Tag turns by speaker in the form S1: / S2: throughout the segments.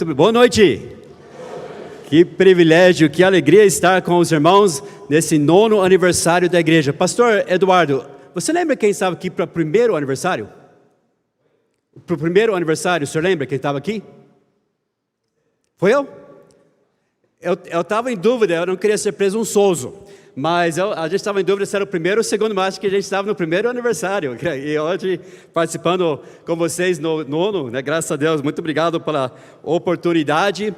S1: Boa noite! Que privilégio, que alegria estar com os irmãos nesse 9º aniversário da igreja. Pastor Eduardo, você lembra quem estava aqui para o primeiro aniversário? Para o primeiro aniversário, o senhor lembra quem estava aqui? Foi eu? Eu estava em dúvida, eu não queria ser presunçoso, mas a gente estava em dúvida se era o primeiro ou o segundo, mas acho que a gente estava no primeiro aniversário, e hoje participando com vocês no 9º, né? Graças a Deus, muito obrigado pela oportunidade.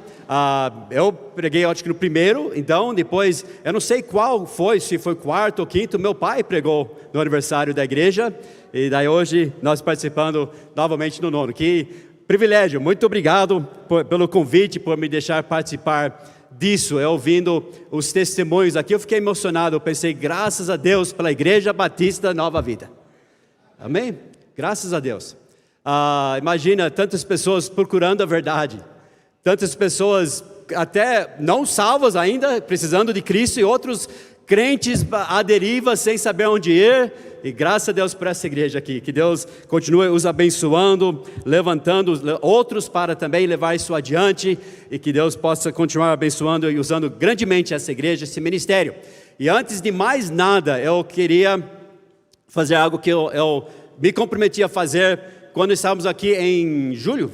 S1: Eu preguei, acho que no primeiro, então depois, eu não sei qual foi, se foi quarto ou quinto, meu pai pregou no aniversário da igreja, e daí hoje nós participando novamente no 9º. Que privilégio, muito obrigado pelo convite, por me deixar participar disso. Eu ouvindo os testemunhos aqui, eu fiquei emocionado, eu pensei, graças a Deus pela Igreja Batista Nova Vida. Amém? Graças a Deus. Imagina tantas pessoas procurando a verdade, tantas pessoas até não salvas ainda, precisando de Cristo, e outros crentes à deriva, sem saber onde ir. E graças a Deus por essa igreja aqui, que Deus continue os abençoando, levantando outros para também levar isso adiante, e que Deus possa continuar abençoando e usando grandemente essa igreja, esse ministério. E antes de mais nada, eu queria fazer algo que eu me comprometi a fazer quando estávamos aqui em julho,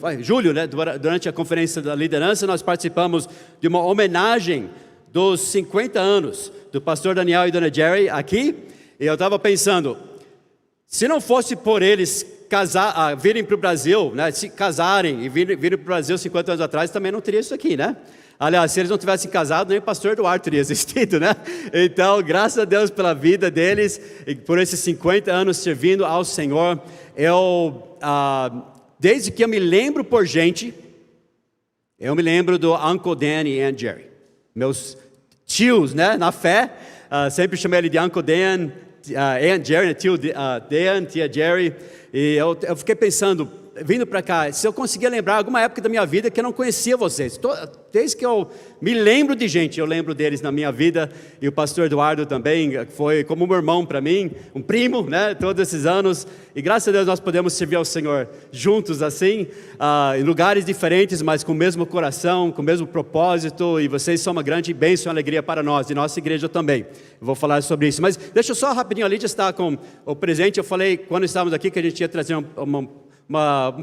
S1: né, durante a conferência da liderança. Nós participamos de uma homenagem dos 50 anos do pastor Daniel e dona Jerry aqui. E eu estava pensando, se não fosse por eles virem para o Brasil, né, se casarem e virem para o Brasil 50 anos atrás, também não teria isso aqui, né? Aliás, se eles não tivessem casado, nem o pastor Eduardo teria existido, né? Então, graças a Deus pela vida deles, e por esses 50 anos servindo ao Senhor, desde que eu me lembro por gente, eu me lembro do Uncle Dan e Aunt Jerry, meus tios, né, na fé, sempre chamei ele de Uncle Dan, Aunt Jerry, tio Dan, tia Jerry, e eu fiquei pensando, vindo para cá, se eu conseguia lembrar alguma época da minha vida que eu não conhecia vocês. Desde que eu me lembro de gente, eu lembro deles na minha vida, e o pastor Eduardo também foi como um irmão para mim, um primo, né, todos esses anos, e graças a Deus nós podemos servir ao Senhor juntos assim, em lugares diferentes, mas com o mesmo coração, com o mesmo propósito, e vocês são uma grande bênção e alegria para nós, e nossa igreja também. Eu vou falar sobre isso, mas deixa eu só rapidinho, a Lídia está com o presente. Eu falei, quando estávamos aqui, que a gente ia trazer um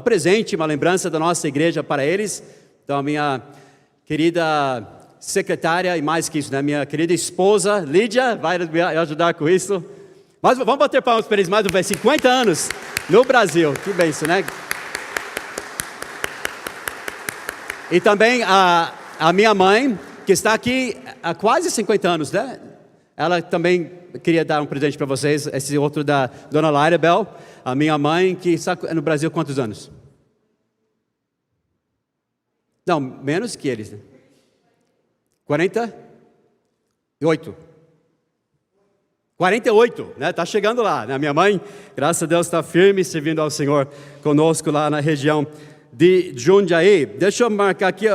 S1: presente, uma lembrança da nossa igreja para eles. Então a minha querida secretária, e mais que isso, né, minha querida esposa Lídia vai me ajudar com isso. Mas vamos bater palmas para eles mais uma vez. 50 anos no Brasil, que bênção, né? E também a minha mãe, que está aqui há quase 50 anos, né? Ela também queria dar um presente para vocês, esse outro da dona Laira Bell, a minha mãe, que está no Brasil quantos anos? Não, menos que eles, né? 48. 48, né? Está chegando lá, né? Minha mãe, graças a Deus, está firme, servindo ao Senhor conosco lá na região de Jundiaí. Deixa eu marcar aqui,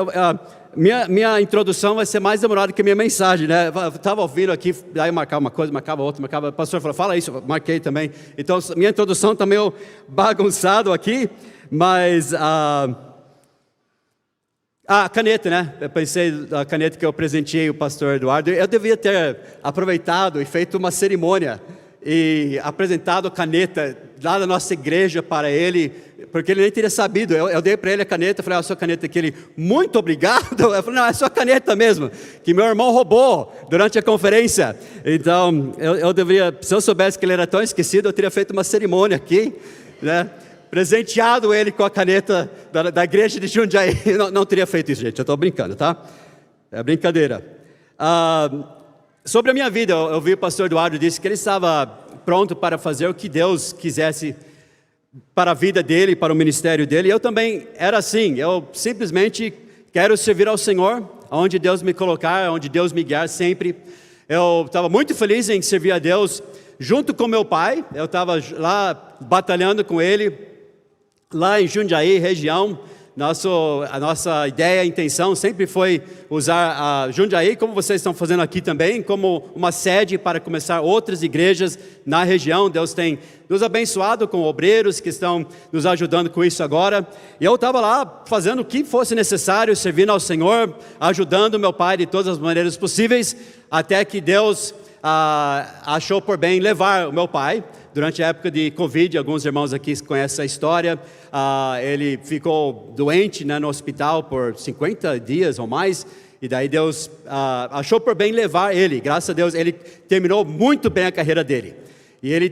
S1: minha introdução vai ser mais demorada que a minha mensagem, né? Eu estava ouvindo aqui, aí marcava uma coisa, marcava outra, o pastor falou, fala isso, eu marquei também. Então, minha introdução está meio bagunçado aqui, mas a caneta, né? Eu pensei da caneta que eu presenteei o pastor Eduardo. Eu devia ter aproveitado e feito uma cerimônia e apresentado a caneta lá da nossa igreja para ele, porque ele nem teria sabido. Eu dei para ele a caneta, falei, a sua caneta aqui. Ele, muito obrigado. Eu falei, não, é a sua caneta mesmo, que meu irmão roubou durante a conferência. Então, eu deveria, se eu soubesse que ele era tão esquecido, eu teria feito uma cerimônia aqui, né? Presenteado ele com a caneta da igreja de Jundiaí. Não teria feito isso, gente, eu estou brincando, tá? É brincadeira. Sobre a minha vida, eu vi o pastor Eduardo disse que ele estava pronto para fazer o que Deus quisesse para a vida dele, para o ministério dele. Eu também era assim, eu simplesmente quero servir ao Senhor, onde Deus me colocar, onde Deus me guiar sempre. Eu estava muito feliz em servir a Deus junto com meu pai. Eu estava lá batalhando com ele, lá em Jundiaí, região, a nossa ideia, a intenção sempre foi usar a Jundiaí, como vocês estão fazendo aqui também, como uma sede para começar outras igrejas na região. Deus tem nos abençoado com obreiros que estão nos ajudando com isso agora. E eu estava lá fazendo o que fosse necessário, servindo ao Senhor, ajudando meu pai de todas as maneiras possíveis, até que Deus achou por bem levar o meu pai. Durante a época de Covid, alguns irmãos aqui conhecem a história, ele ficou doente, né, no hospital por 50 dias ou mais, e daí Deus achou por bem levar ele. Graças a Deus, ele terminou muito bem a carreira dele. E ele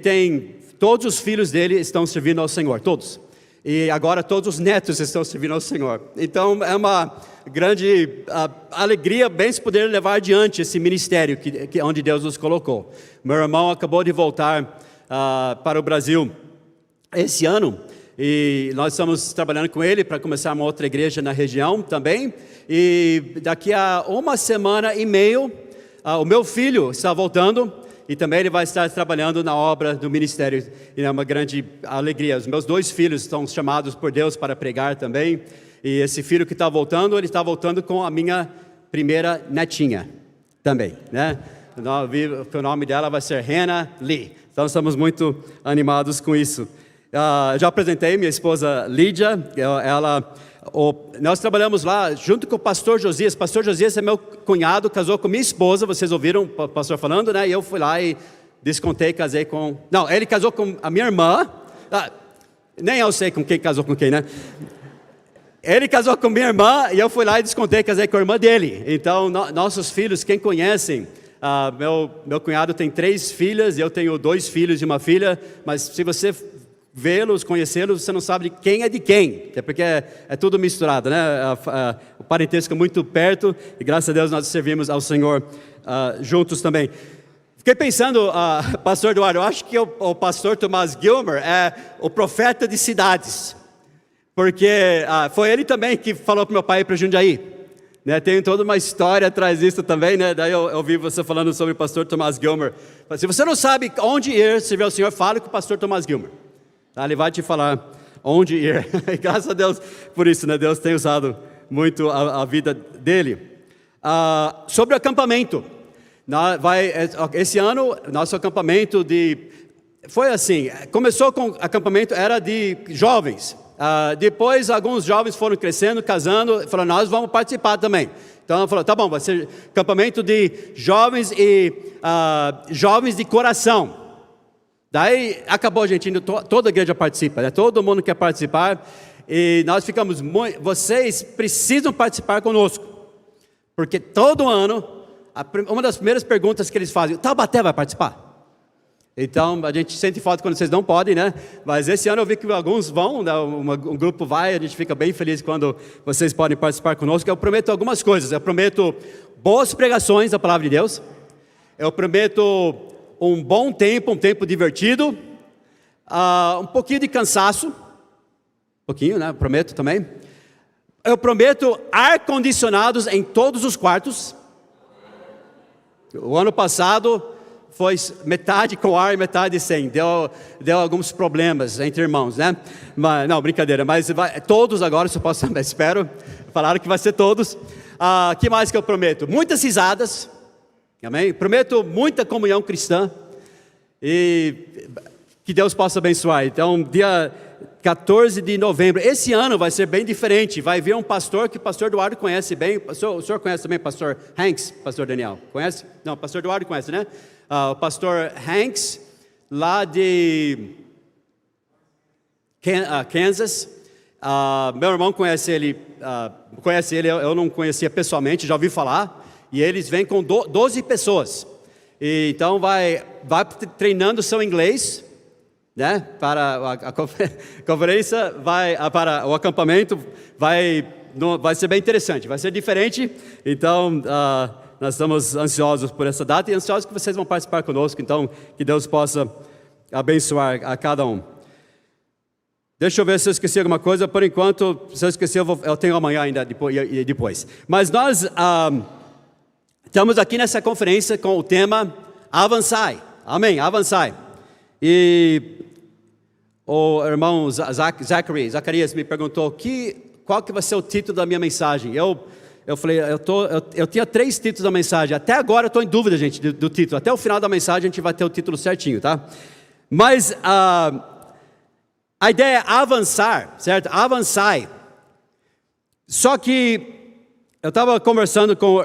S1: todos os filhos dele estão servindo ao Senhor, todos. E agora todos os netos estão servindo ao Senhor. Então é uma grande alegria, bem se poder levar adiante esse ministério onde Deus nos colocou. Meu irmão acabou de voltar para o Brasil esse ano, e nós estamos trabalhando com ele para começar uma outra igreja na região também, e daqui a 1 semana e meia, o meu filho está voltando, e também ele vai estar trabalhando na obra do ministério, e é uma grande alegria. Os meus 2 filhos estão chamados por Deus para pregar também, e esse filho que está voltando, ele está voltando com a minha primeira netinha também, né? O nome dela vai ser Hannah Lee. Então estamos muito animados com isso. Já apresentei minha esposa Lídia. Nós trabalhamos lá junto com o pastor Josias. Pastor Josias é meu cunhado, casou com minha esposa. Vocês ouviram o pastor falando, né? E eu fui lá e descontei, casei com... Não, ele casou com a minha irmã. Nem eu sei com quem casou com quem, né? Ele casou com minha irmã e eu fui lá e descontei, casei com a irmã dele. Então, nossos filhos, quem conhecem... meu cunhado tem 3 filhas, eu tenho 2 filhos e uma filha, mas se você vê-los, conhecê-los, você não sabe quem é de quem, até porque é tudo misturado, né? O parentesco é muito perto, e graças a Deus nós servimos ao Senhor juntos também. Fiquei pensando, pastor Eduardo, eu acho que o pastor Tomás Gilmer é o profeta de cidades, porque foi ele também que falou para meu pai ir para Jundiaí. Né, tem toda uma história atrás disso também, né? Daí eu ouvi você falando sobre o pastor Tomás Gilmer. Se você não sabe onde ir servir ao Senhor, fale com o pastor Tomás Gilmer. Tá? Ele vai te falar onde ir. E graças a Deus por isso, né? Deus tem usado muito a vida dele. Sobre o acampamento. Esse ano, nosso acampamento foi assim, começou com acampamento, era de jovens. Depois alguns jovens foram crescendo, casando, falaram, nós vamos participar também. Então falou, tá bom, vai ser acampamento de jovens e jovens de coração. Daí acabou a gente indo, toda a igreja participa, né? Todo mundo quer participar, e nós ficamos vocês precisam participar conosco, porque todo ano, uma das primeiras perguntas que eles fazem, Taubaté vai participar? Então, a gente sente falta quando vocês não podem, né? Mas esse ano eu vi que alguns vão, né? Um grupo vai, a gente fica bem feliz quando vocês podem participar conosco. Eu prometo algumas coisas. Eu prometo boas pregações da Palavra de Deus. Eu prometo um bom tempo, um tempo divertido. Um pouquinho de cansaço. Um pouquinho, né? Prometo também. Eu prometo ar-condicionados em todos os quartos. O ano passado... foi metade com ar e metade sem, deu alguns problemas entre irmãos, né? Mas, não, brincadeira, mas todos agora, supostamente, espero, falaram que vai ser todos. Que mais que eu prometo? Muitas risadas, amém? Prometo muita comunhão cristã, e que Deus possa abençoar. Então, dia 14 de novembro, esse ano vai ser bem diferente, vai vir um pastor que o pastor Eduardo conhece bem. O senhor conhece também o pastor Hanks, pastor Daniel? Conhece? Não, o pastor Eduardo conhece, né? O pastor Hanks, lá de Kansas. Meu irmão conhece ele, eu não conhecia pessoalmente, já ouvi falar. E eles vêm com 12 pessoas. E então vai treinando seu inglês, né? Para a conferência, para o acampamento, vai ser bem interessante, vai ser diferente. Então... nós estamos ansiosos por essa data e ansiosos que vocês vão participar conosco. Então, que Deus possa abençoar a cada um. Deixa eu ver se eu esqueci alguma coisa. Por enquanto, se eu esqueci, eu tenho amanhã ainda depois. Mas nós estamos aqui nessa conferência com o tema Avançai. Amém, avançai. E o irmão Zacarias me perguntou qual que vai ser o título da minha mensagem. Eu falei, eu tinha 3 títulos da mensagem. Até agora eu estou em dúvida, gente, do título. Até o final da mensagem a gente vai ter o título certinho, tá? Mas a ideia é avançar, certo? Avançai. Só que eu estava conversando com...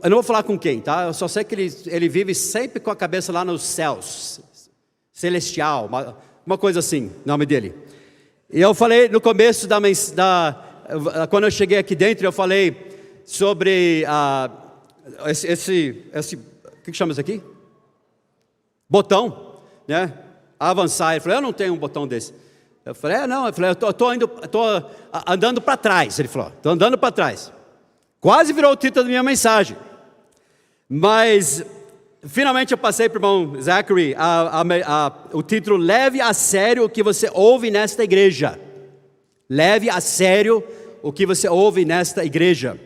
S1: Eu não vou falar com quem, tá? Eu só sei que ele vive sempre com a cabeça lá nos céus. Celestial, uma coisa assim, o nome dele. E eu falei no começo quando eu cheguei aqui dentro, eu falei sobre o que chama isso aqui? Botão, né? Avançar. Ele falou, eu não tenho um botão desse. Eu falei, não. Eu falei, eu tô andando para trás. Ele falou, estou andando para trás. Quase virou o título da minha mensagem. Mas finalmente eu passei para o irmão Zachary o título, leve a sério o que você ouve nesta igreja. Leve a sério o que você ouve nesta igreja.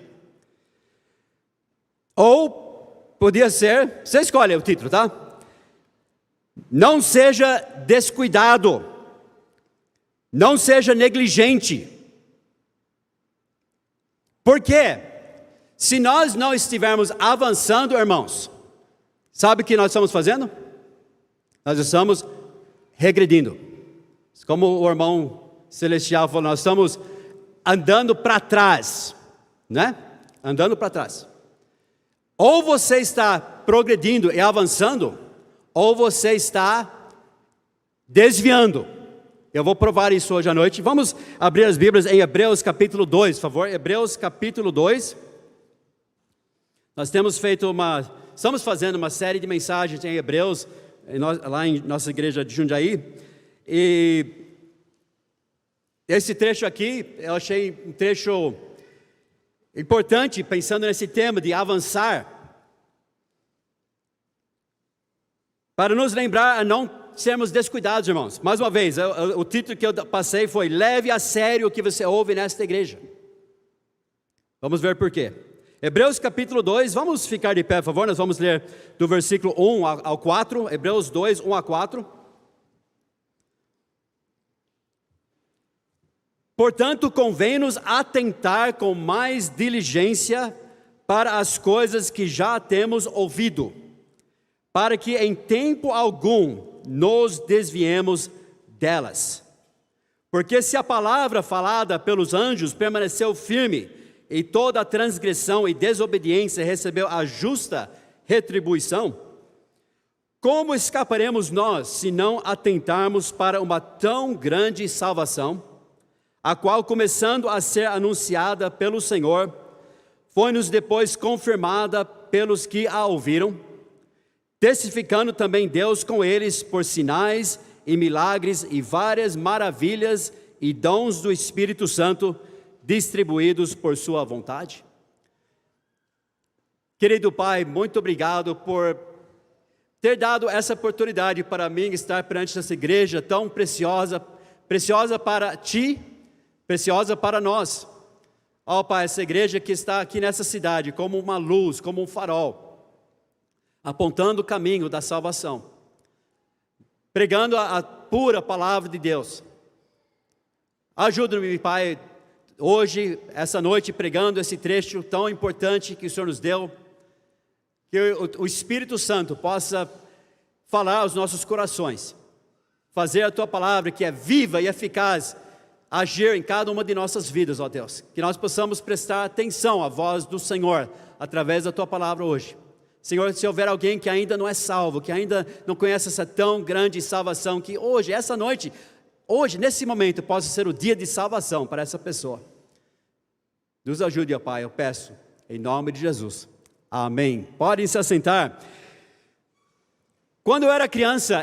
S1: Ou podia ser, você escolhe o título, tá? Não seja descuidado. Não seja negligente. Por quê? Se nós não estivermos avançando, irmãos, sabe o que nós estamos fazendo? Nós estamos regredindo. Como o irmão celestial falou, nós estamos andando para trás, né? Andando para trás. Ou você está progredindo e avançando, ou você está desviando. Eu vou provar isso hoje à noite. Vamos abrir as Bíblias em Hebreus capítulo 2, por favor. Hebreus capítulo 2. Nós estamos fazendo uma série de mensagens em Hebreus, lá em nossa igreja de Jundiaí. E esse trecho aqui, eu achei um trecho importante, pensando nesse tema de avançar, para nos lembrar a não sermos descuidados, irmãos. Mais uma vez, o título que eu passei foi, leve a sério o que você ouve nesta igreja. Vamos ver por quê. Hebreus capítulo 2, vamos ficar de pé, por favor, nós vamos ler do versículo 1 ao 4, Hebreus 2, 1 a 4. Portanto, convém-nos atentar com mais diligência para as coisas que já temos ouvido, para que em tempo algum nos desviemos delas. Porque se a palavra falada pelos anjos permaneceu firme, e toda a transgressão e desobediência recebeu a justa retribuição, como escaparemos nós se não atentarmos para uma tão grande salvação, a qual, começando a ser anunciada pelo Senhor, foi-nos depois confirmada pelos que a ouviram, testificando também Deus com eles por sinais e milagres e várias maravilhas e dons do Espírito Santo, distribuídos por sua vontade. Querido Pai, muito obrigado por ter dado essa oportunidade para mim estar perante essa igreja tão preciosa, preciosa para Ti, preciosa para nós. Ó Pai, essa igreja que está aqui nessa cidade como uma luz, como um farol, apontando o caminho da salvação, pregando a pura palavra de Deus. Ajuda-me, Pai, hoje, essa noite, pregando esse trecho tão importante que o Senhor nos deu, que o Espírito Santo possa falar aos nossos corações, fazer a Tua palavra, que é viva e eficaz, agir em cada uma de nossas vidas, ó Deus. Que nós possamos prestar atenção à voz do Senhor, através da Tua palavra hoje. Senhor, se houver alguém que ainda não é salvo, que ainda não conhece essa tão grande salvação, que hoje, essa noite, hoje, nesse momento, possa ser o dia de salvação para essa pessoa. Nos ajude, ó Pai, eu peço, em nome de Jesus. Amém. Podem se assentar. Quando eu era criança,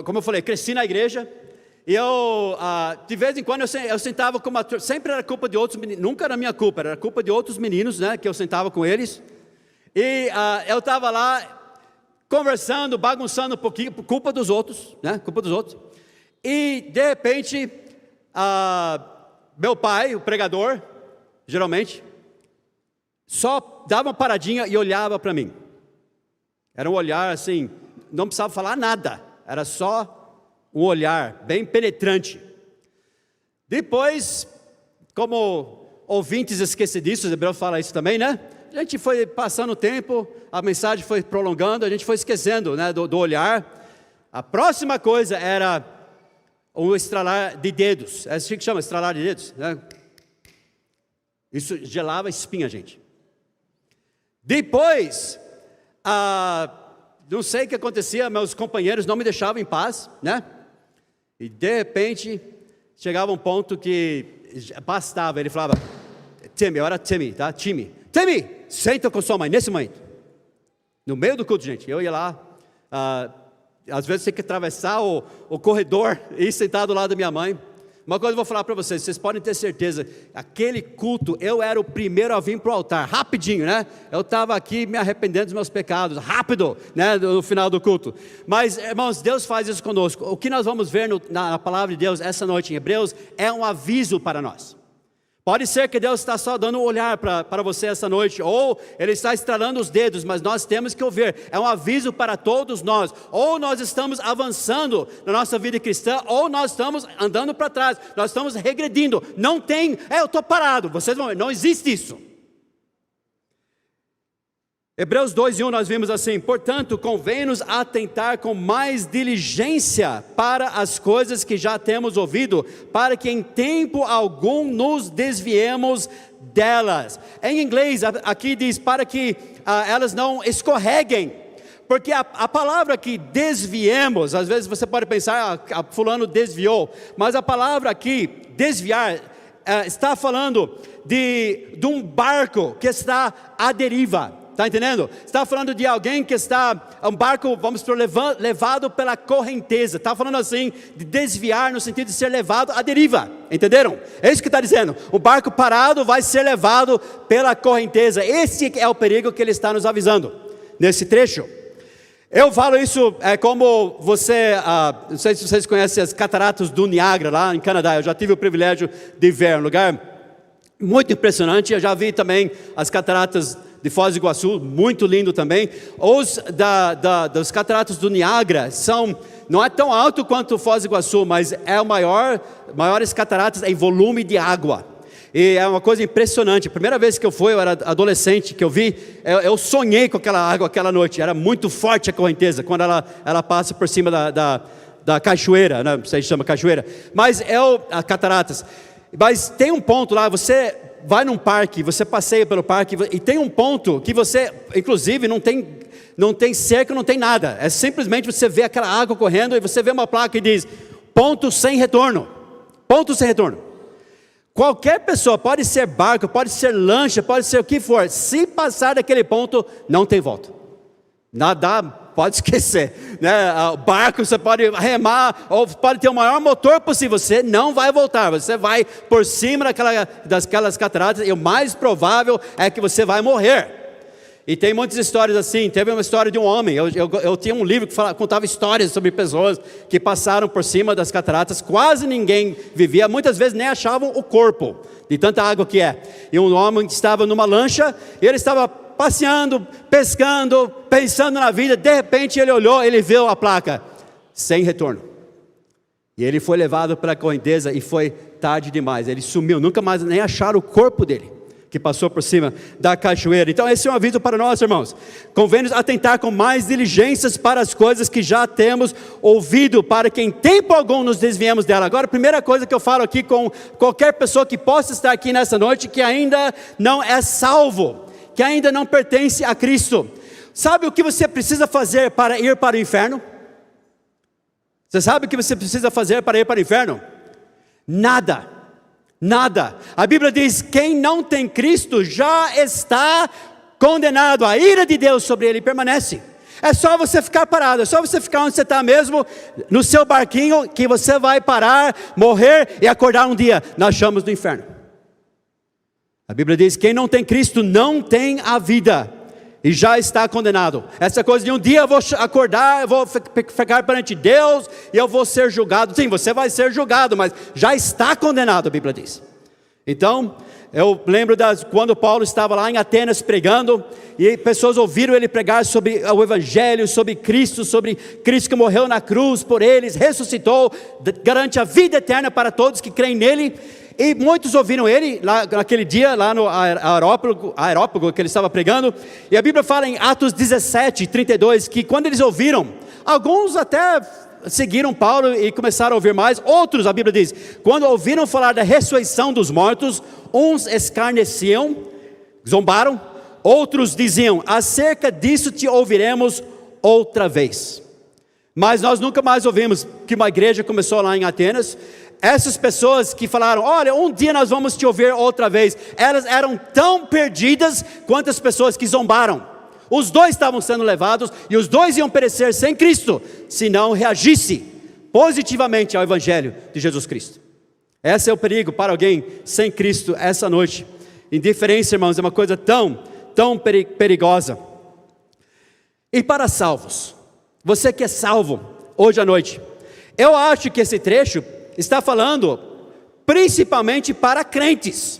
S1: como eu falei, cresci na igreja, e de vez em quando, eu sentava com uma... Sempre era culpa de outros meninos, nunca era minha culpa, era culpa de outros meninos, né, que eu sentava com eles. E eu estava lá, conversando, bagunçando um pouquinho, por culpa dos outros, né, culpa dos outros. E, de repente, meu pai, o pregador, geralmente, só dava uma paradinha e olhava para mim. Era um olhar assim, não precisava falar nada, era só um olhar bem penetrante. Depois, como ouvintes esquecidiços, Hebreus fala isso também, né? A gente foi passando o tempo, a mensagem foi prolongando, a gente foi esquecendo, né, do olhar. A próxima coisa era o estralar de dedos. É assim que chama, estralar de dedos, né? Isso gelava a espinha, gente. Depois, não sei o que acontecia, meus companheiros não me deixavam em paz, né? E de repente, chegava um ponto que bastava, ele falava, Timmy, eu era Timmy, tá? Timmy, senta com sua mãe, nesse momento. No meio do culto, gente, eu ia lá, às vezes tem que atravessar o corredor e ir sentar do lado da minha mãe. Uma coisa eu vou falar para vocês podem ter certeza, aquele culto, eu era o primeiro a vir para o altar, rapidinho, né? Eu estava aqui me arrependendo dos meus pecados, rápido, né? No final do culto. Mas, irmãos, Deus faz isso conosco. O que nós vamos ver na palavra de Deus essa noite em Hebreus é um aviso para nós. Pode ser que Deus está só dando um olhar para você essa noite, ou Ele está estralando os dedos, mas nós temos que ouvir, é um aviso para todos nós, ou nós estamos avançando na nossa vida cristã, ou nós estamos andando para trás, nós estamos regredindo, não tem, eu estou parado, vocês vão ver, não existe isso. Hebreus 2:1 nós vimos assim, portanto convém-nos atentar com mais diligência para as coisas que já temos ouvido, para que em tempo algum nos desviemos delas. Em inglês aqui diz para que elas não escorreguem, porque a palavra que desviemos, às vezes você pode pensar, fulano desviou, mas a palavra aqui, desviar, está falando de um barco que está à deriva. Está entendendo? Está falando de alguém que está, um barco, vamos supor, levado pela correnteza. Está falando assim, de desviar no sentido de ser levado à deriva. Entenderam? É isso que está dizendo. O barco parado vai ser levado pela correnteza. Esse é o perigo que ele está nos avisando, nesse trecho. Eu falo isso como você, não sei se vocês conhecem as cataratas do Niágara, lá em Canadá. Eu já tive o privilégio de ver, um lugar muito impressionante. Eu já vi também as cataratas de Foz do Iguaçu, muito lindo também. Os das cataratas do Niágara não é tão alto quanto Foz do Iguaçu, mas é o maiores cataratas em volume de água. E é uma coisa impressionante. A primeira vez que eu fui, eu era adolescente, que eu vi, eu sonhei com aquela água aquela noite. Era muito forte a correnteza, quando ela passa por cima da cachoeira, né? Você chama cachoeira, mas a cataratas. Mas tem um ponto lá, você vai num parque, você passeia pelo parque, e tem um ponto que você, inclusive, não tem cerca, não tem nada. É simplesmente você vê aquela água correndo, e você vê uma placa e diz, ponto sem retorno. Ponto sem retorno. Qualquer pessoa, pode ser barco, pode ser lancha, pode ser o que for, se passar daquele ponto, não tem volta. Nadar, pode esquecer, né? O barco você pode remar, ou pode ter o maior motor possível, você não vai voltar, você vai por cima daquelas cataratas, e o mais provável é que você vai morrer. E tem muitas histórias assim. Teve uma história de um homem, eu tinha um livro que contava histórias sobre pessoas que passaram por cima das cataratas, quase ninguém vivia, muitas vezes nem achavam o corpo, de tanta água que é. E um homem estava numa lancha, e ele estava passeando, pescando, pensando na vida, de repente ele olhou, ele viu a placa, sem retorno. E ele foi levado pela correnteza e foi tarde demais, ele sumiu, nunca mais nem acharam o corpo dele, que passou por cima da cachoeira. Então esse é um aviso para nós, irmãos. Convém-nos atentar com mais diligências para as coisas que já temos ouvido, para que em tempo algum nos desviemos dela. Agora, a primeira coisa que eu falo aqui com qualquer pessoa que possa estar aqui nessa noite, que ainda não é salvo, que ainda não pertence a Cristo. Sabe o que você precisa fazer para ir para o inferno? Você sabe o que você precisa fazer para ir para o inferno? Nada. Nada. A Bíblia diz, quem não tem Cristo já está condenado. A ira de Deus sobre ele permanece. É só você ficar parado, é só você ficar onde você está mesmo, no seu barquinho, que você vai parar, morrer e acordar um dia nas chamas do inferno. A Bíblia diz, quem não tem Cristo não tem a vida, e já está condenado. Essa coisa de um dia eu vou acordar, eu vou ficar perante Deus, e eu vou ser julgado. Sim, você vai ser julgado, mas já está condenado, a Bíblia diz. Então, eu lembro quando Paulo estava lá em Atenas pregando, e pessoas ouviram ele pregar sobre o Evangelho, sobre Cristo que morreu na cruz por eles, ressuscitou, garante a vida eterna para todos que creem nele. E muitos ouviram ele lá, naquele dia, lá no aerópago que ele estava pregando. E a Bíblia fala em Atos 17, 32, que quando eles ouviram, alguns até seguiram Paulo e começaram a ouvir mais. Outros, a Bíblia diz, quando ouviram falar da ressurreição dos mortos, uns escarneciam, zombaram. Outros diziam, acerca disso te ouviremos outra vez. Mas nós nunca mais ouvimos que uma igreja começou lá em Atenas. Essas pessoas que falaram, olha, um dia nós vamos te ouvir outra vez, elas eram tão perdidas quanto as pessoas que zombaram. Os dois estavam sendo levados e os dois iam perecer sem Cristo, se não reagisse positivamente ao Evangelho de Jesus Cristo. Esse é o perigo para alguém sem Cristo essa noite. Indiferença, irmãos, é uma coisa tão perigosa. E para salvos, você que é salvo hoje à noite, eu acho que esse trecho está falando principalmente para crentes.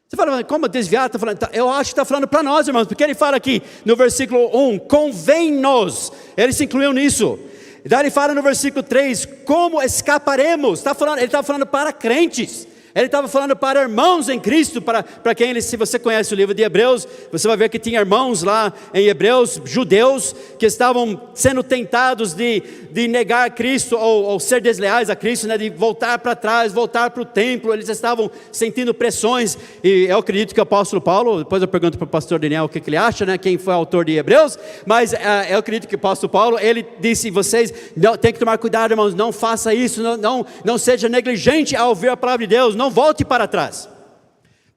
S1: Você fala, como desviar? Está falando, eu acho que está falando para nós, irmãos, porque ele fala aqui no versículo 1, convém-nos, ele se incluiu nisso. Daí ele fala no versículo 3, como escaparemos? Ele está falando para crentes. Ele estava falando para irmãos em Cristo, para quem ele, se você conhece o livro de Hebreus, você vai ver que tinha irmãos lá em Hebreus, judeus, que estavam sendo tentados de negar Cristo, ou ser desleais a Cristo, né, de voltar para trás, voltar para o templo. Eles estavam sentindo pressões, e eu acredito que o apóstolo Paulo, depois eu pergunto para o pastor Daniel o que ele acha, né, quem foi o autor de Hebreus, mas eu acredito que o apóstolo Paulo, ele disse, vocês têm que tomar cuidado, irmãos, não faça isso, não seja negligente ao ouvir a palavra de Deus, não volte para trás,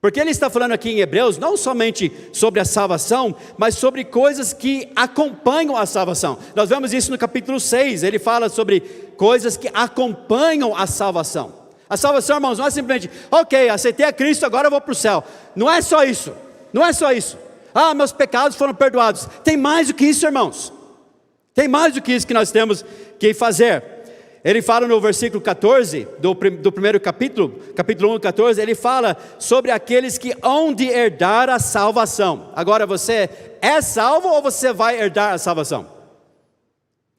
S1: porque ele está falando aqui em Hebreus, não somente sobre a salvação, mas sobre coisas que acompanham a salvação. Nós vemos isso no capítulo 6, ele fala sobre coisas que acompanham a salvação. A salvação, irmãos, não é simplesmente, ok, aceitei a Cristo, agora eu vou para o céu. Não é só isso, não é só isso. Ah, meus pecados foram perdoados. Tem mais do que isso, irmãos. Tem mais do que isso que nós temos que fazer. Ele fala no versículo 14, do primeiro capítulo 1, 14, ele fala sobre aqueles que hão de herdar a salvação. Agora, você é salvo ou você vai herdar a salvação?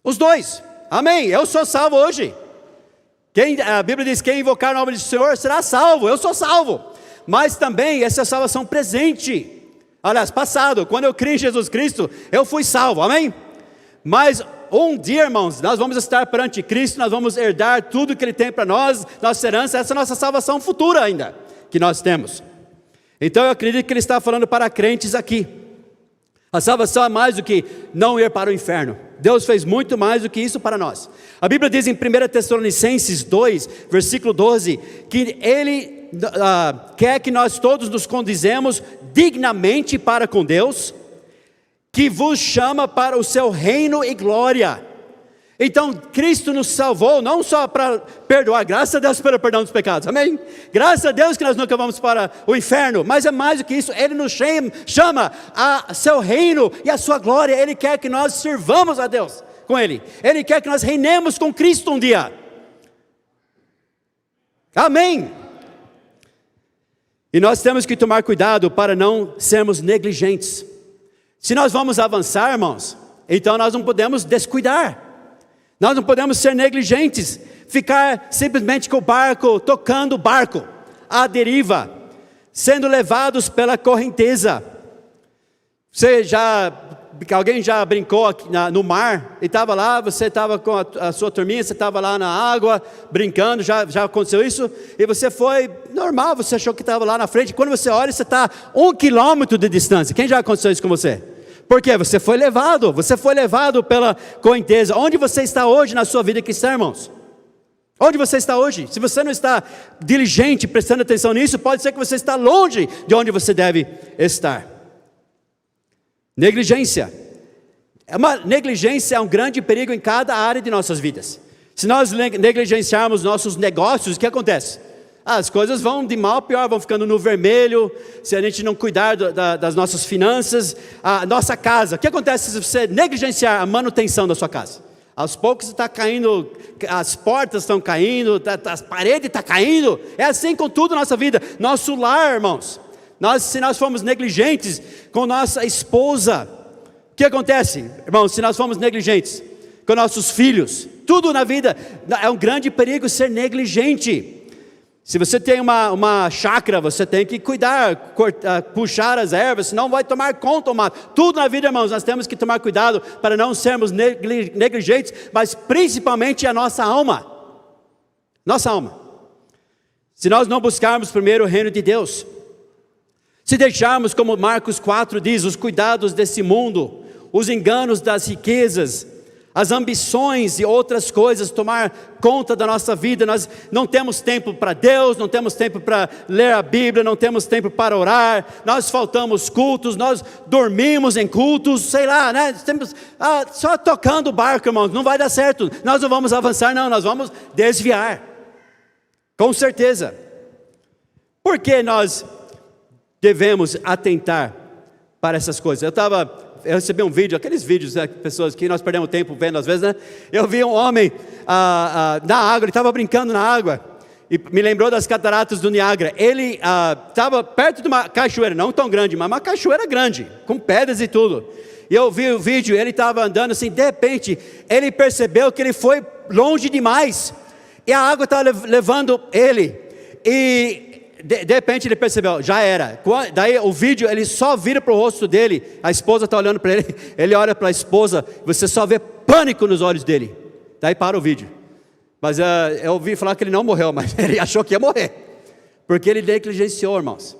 S1: Os dois, amém, eu sou salvo hoje. A Bíblia diz, quem invocar o nome do Senhor será salvo, eu sou salvo. Mas também essa é a salvação presente, aliás, passado, quando eu criei em Jesus Cristo, eu fui salvo, amém? Mas um dia, irmãos, nós vamos estar perante Cristo, nós vamos herdar tudo que Ele tem para nós, nossa herança, essa é a nossa salvação futura ainda, que nós temos. Então eu acredito que Ele está falando para crentes aqui. A salvação é mais do que não ir para o inferno. Deus fez muito mais do que isso para nós. A Bíblia diz em 1 Tessalonicenses 2, versículo 12, que Ele quer que nós todos nos conduzemos dignamente para com Deus, que vos chama para o seu reino e glória. Então Cristo nos salvou não só para perdoar, graças a Deus pelo perdão dos pecados, amém? Graças a Deus que nós nunca vamos para o inferno, mas é mais do que isso, Ele nos chama a seu reino e a sua glória. Ele quer que nós sirvamos a Deus com Ele, Ele quer que nós reinemos com Cristo um dia, amém? E nós temos que tomar cuidado para não sermos negligentes. Se nós vamos avançar, irmãos, então nós não podemos descuidar, nós não podemos ser negligentes, ficar simplesmente com o barco, tocando o barco, à deriva, sendo levados pela correnteza. Alguém já brincou aqui no mar, e estava lá, você estava com a sua turminha, você estava lá na água, brincando, já aconteceu isso, e você foi normal, você achou que estava lá na frente, quando você olha, você está 1 quilômetro de distância. Quem já aconteceu isso com você? Porque você foi levado pela correnteza. Onde você está hoje na sua vida cristã, irmãos? Onde você está hoje? Se você não está diligente, prestando atenção nisso, pode ser que você está longe de onde você deve estar. Negligência. Negligência é um grande perigo em cada área de nossas vidas. Se nós negligenciarmos nossos negócios, o que acontece? As coisas vão de mal a pior, vão ficando no vermelho. Se a gente não cuidar das nossas finanças, a nossa casa, o que acontece se você negligenciar a manutenção da sua casa? Aos poucos está caindo, as portas estão caindo, as paredes estão caindo. É assim com tudo na nossa vida. Nosso lar, irmãos, se nós formos negligentes com nossa esposa, o que acontece, irmãos, se nós formos negligentes com nossos filhos? Tudo na vida é um grande perigo ser negligente. Se você tem uma chácara, você tem que cuidar, puxar as ervas, senão vai tomar conta o mato. Tudo na vida, irmãos, nós temos que tomar cuidado para não sermos negligentes, mas principalmente a nossa alma. Nossa alma. Se nós não buscarmos primeiro o reino de Deus, se deixarmos, como Marcos 4 diz, os cuidados desse mundo, os enganos das riquezas, as ambições e outras coisas tomar conta da nossa vida, nós não temos tempo para Deus, não temos tempo para ler a Bíblia, não temos tempo para orar, nós faltamos cultos, nós dormimos em cultos, sei lá, né? Só tocando o barco, irmãos, não vai dar certo, nós não vamos avançar, não, nós vamos desviar, com certeza. Por que nós devemos atentar para essas coisas? Eu recebi um vídeo, aqueles vídeos, né, pessoas que nós perdemos tempo vendo às vezes, né? Eu vi um homem na água, ele estava brincando na água, e me lembrou das cataratas do Niágara. Ele estava perto de uma cachoeira, não tão grande, mas uma cachoeira grande, com pedras e tudo. E eu vi o vídeo, ele estava andando assim, de repente, ele percebeu que ele foi longe demais, e a água estava levando ele, e de repente ele percebeu, já era. Daí o vídeo, ele só vira para o rosto dele, a esposa está olhando para ele, ele olha para a esposa, você só vê pânico nos olhos dele. Daí para o vídeo. Mas eu ouvi falar que ele não morreu, mas ele achou que ia morrer, porque ele negligenciou, irmãos.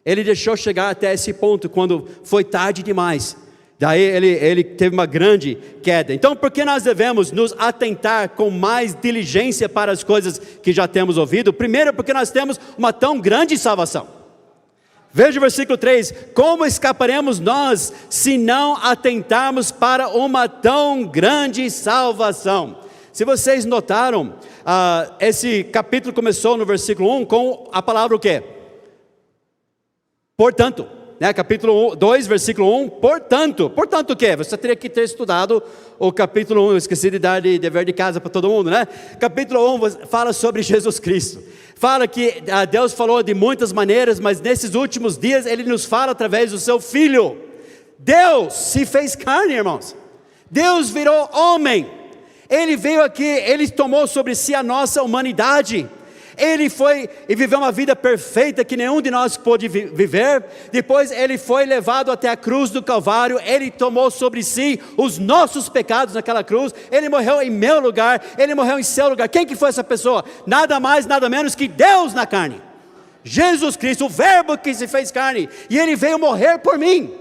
S1: Ele deixou chegar até esse ponto, quando foi tarde demais. Daí ele teve uma grande queda. Então, por que nós devemos nos atentar com mais diligência para as coisas que já temos ouvido? Primeiro, porque nós temos uma tão grande salvação. Veja o versículo 3. Como escaparemos nós, se não atentarmos para uma tão grande salvação? Se vocês notaram, esse capítulo começou no versículo 1 com a palavra o quê? Portanto. Capítulo 2, versículo 1, portanto o quê? Você teria que ter estudado o capítulo 1, eu esqueci de dar de dever de casa para todo mundo, né? Capítulo 1 fala sobre Jesus Cristo, fala que Deus falou de muitas maneiras, mas nesses últimos dias Ele nos fala através do seu Filho. Deus se fez carne, irmãos, Deus virou homem, Ele veio aqui, Ele tomou sobre si a nossa humanidade, Ele foi e viveu uma vida perfeita que nenhum de nós pôde viver. Depois Ele foi levado até a cruz do Calvário. Ele tomou sobre si os nossos pecados naquela cruz. Ele morreu em meu lugar, Ele morreu em seu lugar. Quem que foi essa pessoa? Nada mais, nada menos que Deus na carne, Jesus Cristo, o verbo que se fez carne. E Ele veio morrer por mim,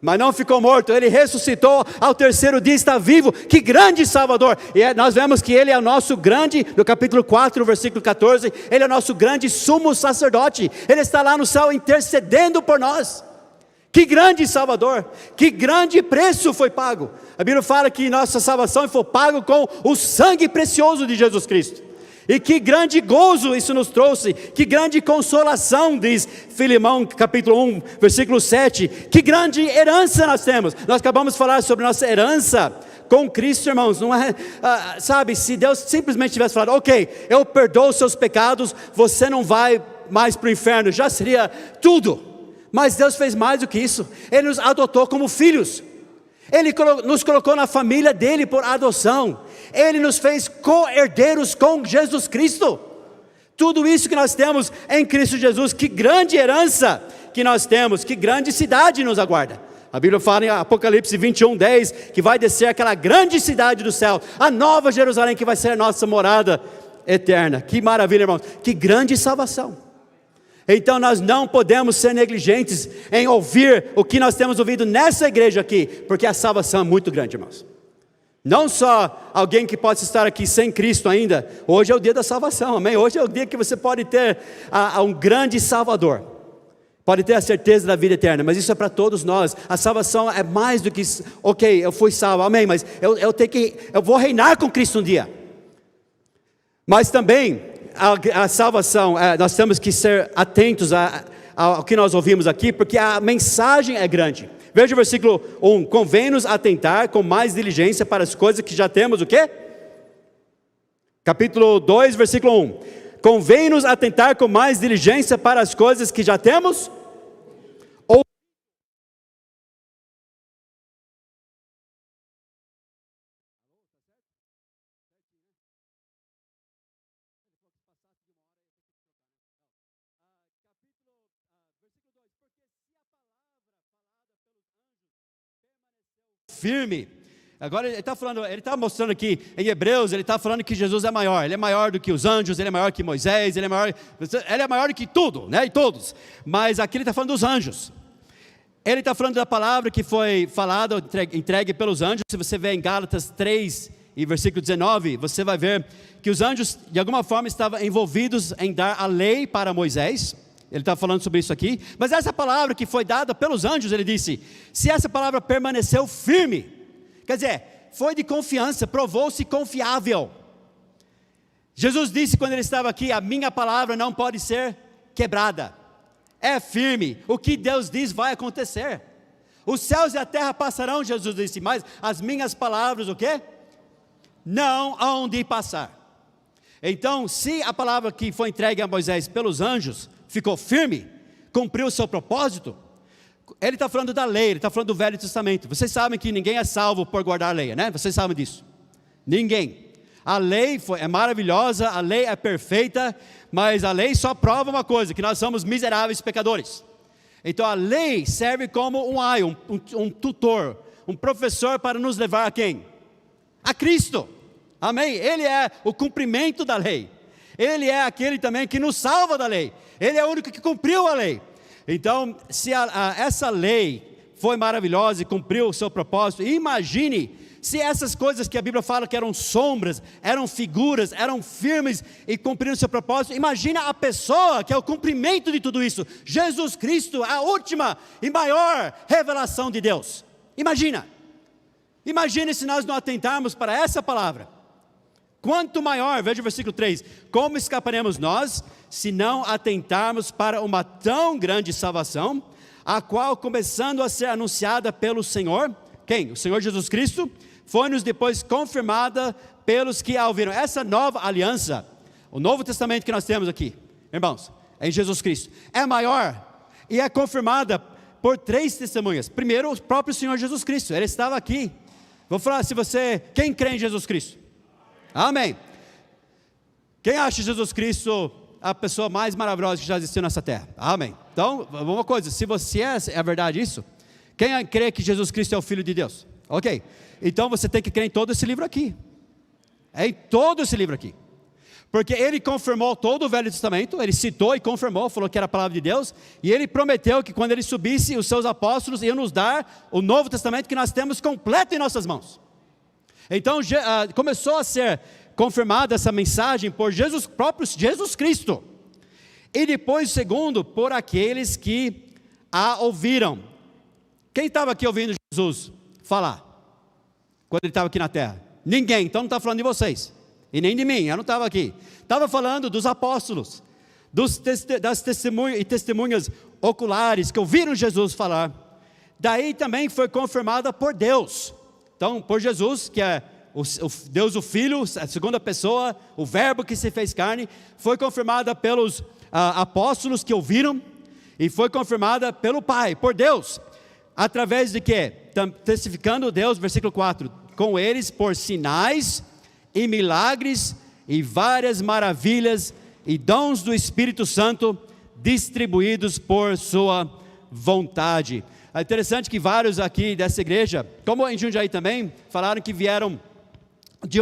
S1: mas não ficou morto, Ele ressuscitou, ao terceiro dia está vivo. Que grande Salvador! E nós vemos que Ele é o nosso grande, no capítulo 4, versículo 14, Ele é o nosso grande sumo sacerdote, Ele está lá no céu intercedendo por nós. Que grande Salvador, que grande preço foi pago. A Bíblia fala que nossa salvação foi pago com o sangue precioso de Jesus Cristo. E que grande gozo isso nos trouxe, que grande consolação, diz Filemão capítulo 1, versículo 7, que grande herança nós temos. Nós acabamos de falar sobre nossa herança com Cristo, irmãos. Não é, sabe, se Deus simplesmente tivesse falado, ok, eu perdoo os seus pecados, você não vai mais para o inferno, já seria tudo. Mas Deus fez mais do que isso, Ele nos adotou como filhos, Ele nos colocou na família dEle por adoção, Ele nos fez co-herdeiros com Jesus Cristo. Tudo isso que nós temos em Cristo Jesus, que grande herança que nós temos, que grande cidade nos aguarda. A Bíblia fala em Apocalipse 21:10, que vai descer aquela grande cidade do céu, a nova Jerusalém, que vai ser a nossa morada eterna. Que maravilha, irmãos, que grande salvação. Então nós não podemos ser negligentes em ouvir o que nós temos ouvido nessa igreja aqui, porque a salvação é muito grande, irmãos. Não só alguém que pode estar aqui sem Cristo ainda, hoje é o dia da salvação, amém? Hoje é o dia que você pode ter um grande Salvador, pode ter a certeza da vida eterna, mas isso é para todos nós. A salvação é mais do que, ok, eu fui salvo, amém, mas eu vou reinar com Cristo um dia. Mas também a salvação, nós temos que ser atentos ao que nós ouvimos aqui, porque a mensagem é grande. Veja o versículo 1, convém-nos atentar com mais diligência para as coisas que já temos, o quê? Capítulo 2, versículo 1, convém-nos atentar com mais diligência para as coisas que já temos firme. Agora ele está mostrando aqui em Hebreus, ele está falando que Jesus é maior. Ele é maior do que os anjos, ele é maior que Moisés, ele é maior do que tudo, né? E todos. Mas aqui ele está falando dos anjos. Ele está falando da palavra que foi falada, entregue pelos anjos. Se você vê em Gálatas 3 e versículo 19, você vai ver que os anjos de alguma forma estavam envolvidos em dar a lei para Moisés. Ele está falando sobre isso aqui. Mas essa palavra que foi dada pelos anjos, ele disse, se essa palavra permaneceu firme, quer dizer, foi de confiança, provou-se confiável. Jesus disse quando ele estava aqui, a minha palavra não pode ser quebrada. É firme, o que Deus diz vai acontecer. Os céus e a terra passarão, Jesus disse, mas as minhas palavras, o quê? Não hão de passar. Então, se a palavra que foi entregue a Moisés pelos anjos ficou firme, cumpriu o seu propósito, ele está falando da lei, ele está falando do Velho Testamento. Vocês sabem que ninguém é salvo por guardar a lei, né? Vocês sabem disso. Ninguém. A lei é maravilhosa, a lei é perfeita, mas a lei só prova uma coisa, que nós somos miseráveis pecadores. Então a lei serve como um tutor, um professor para nos levar a quem? A Cristo. Amém? Ele é o cumprimento da lei. Ele é aquele também que nos salva da lei. Ele é o único que cumpriu a lei. Então, se essa lei foi maravilhosa e cumpriu o seu propósito, imagine se essas coisas que a Bíblia fala que eram sombras, eram figuras, eram firmes e cumpriram o seu propósito, imagina a pessoa que é o cumprimento de tudo isso, Jesus Cristo, a última e maior revelação de Deus. Imagine se nós não atentarmos para essa palavra. Quanto maior, veja o versículo 3, como escaparemos nós, se não atentarmos para uma tão grande salvação, a qual começando a ser anunciada pelo Senhor, quem? O Senhor Jesus Cristo, foi-nos depois confirmada pelos que a ouviram. Essa nova aliança, o Novo Testamento que nós temos aqui, irmãos, em Jesus Cristo, é maior e é confirmada por 3 testemunhas. Primeiro, o próprio Senhor Jesus Cristo, Ele estava aqui. Vou falar, quem crê em Jesus Cristo? Amém. Quem acha Jesus Cristo a pessoa mais maravilhosa que já existiu nessa terra? Amém. Então, uma coisa, se você é verdade isso, quem crê que Jesus Cristo é o Filho de Deus? Ok, então você tem que crer em todo esse livro aqui. É em todo esse livro aqui. Porque ele confirmou todo o Velho Testamento, ele citou e confirmou, falou que era a palavra de Deus, e ele prometeu que quando ele subisse, os seus apóstolos iam nos dar o Novo Testamento que nós temos completo em nossas mãos. Então começou a ser confirmada essa mensagem por próprio Jesus Cristo. E depois, segundo, por aqueles que a ouviram. Quem estava aqui ouvindo Jesus falar? Quando ele estava aqui na terra? Ninguém, então não está falando de vocês. E nem de mim, eu não estava aqui. Estava falando dos apóstolos, das testemunhas oculares que ouviram Jesus falar. Daí também foi confirmada por Deus. Então, por Jesus, que é Deus o Filho, a segunda pessoa, o verbo que se fez carne, foi confirmada pelos apóstolos que ouviram, e foi confirmada pelo Pai, por Deus, através de quê? Testificando Deus, versículo 4, com eles por sinais e milagres e várias maravilhas e dons do Espírito Santo distribuídos por sua vontade. É interessante que vários aqui dessa igreja, como em Jundiaí também, falaram que vieram de